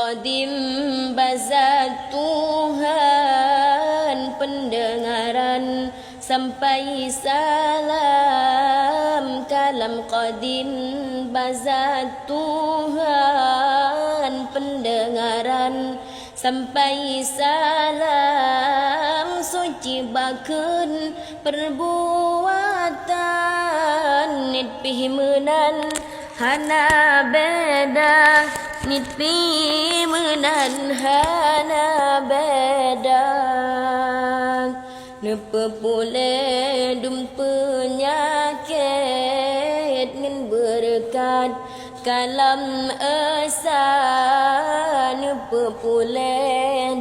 Qadim bazat Tuhan pendengaran sampai salam kalam qadim bazat Tuhan pendengaran sampai salam suci bakun perbuatan nit pimenan hana beda nit pimenan hana beda nepe pule dum penyakit ngan berkat kalam esa nepe pule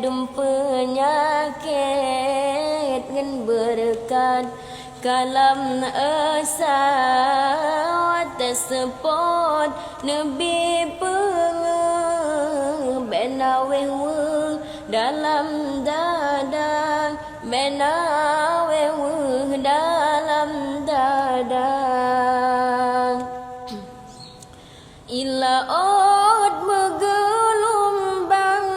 dum penyakit ngan berkat kalam esa atas sepot nabi penge benawe dalam dada benawe dalam dada ila od megelumbang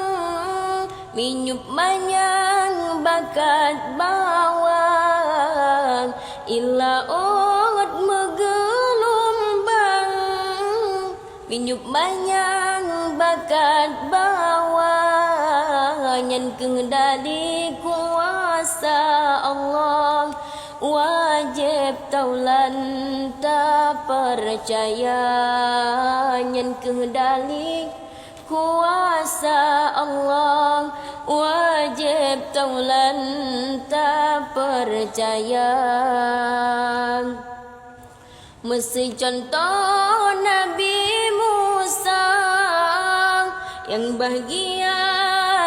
minyup manyang bakat bawang ila od megelumbang minyup manyang bakat bawang nyen kendali kuasa Allah wajib taulan tak percaya nyen kendali kuasa Allah wajib taulan tak percaya mesti contoh Nabi Musa yang bahagia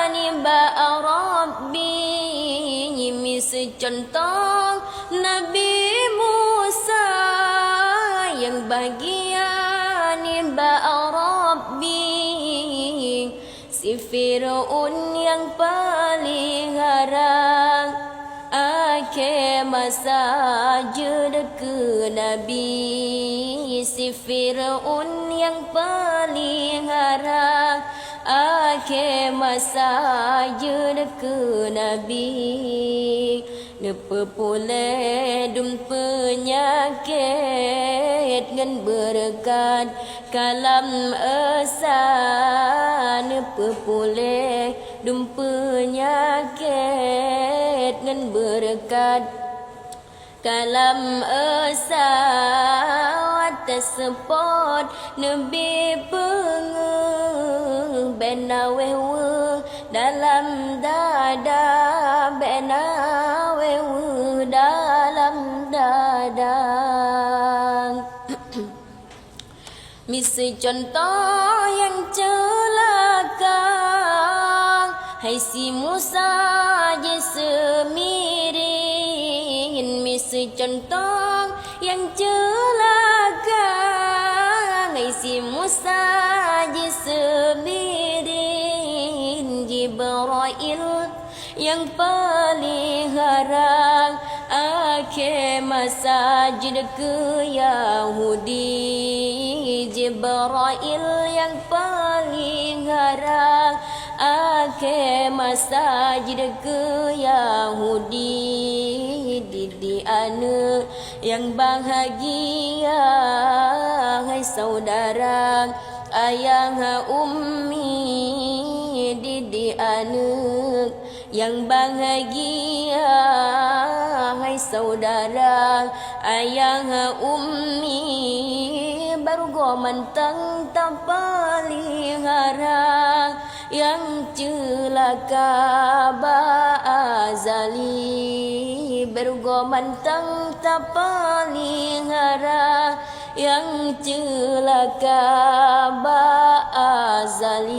ni ba Rabbi mesti contoh Nabi Musa yang bahagia ni ba Rabbi si Fir'aun yang paling harang ake masajid ke Nabi si Fir'aun yang paling harang ake masajid ke Nabi nepe pule dum penyakit ngan berkat kalam esa nepe pule dum penyakit ngan berkat kalam esa atas sepot nabi penge benawe dalam dada benawe dalam dada misi contoh yang celaka hai si Musa je semirin misi contoh yang celaka hai si Musa je semirin Jibril yang paling harang ake masajid ke Yahudi Jibril yang paling harang ake masajid ke Yahudi didi ane yang bahagia hai saudara ayah ummi didi ane yang bahagia hai saudara ayah ummi baru gomantang tak paling harang yang celaka ba'azali baru gomantang tak paling harang yang celaka ba'azali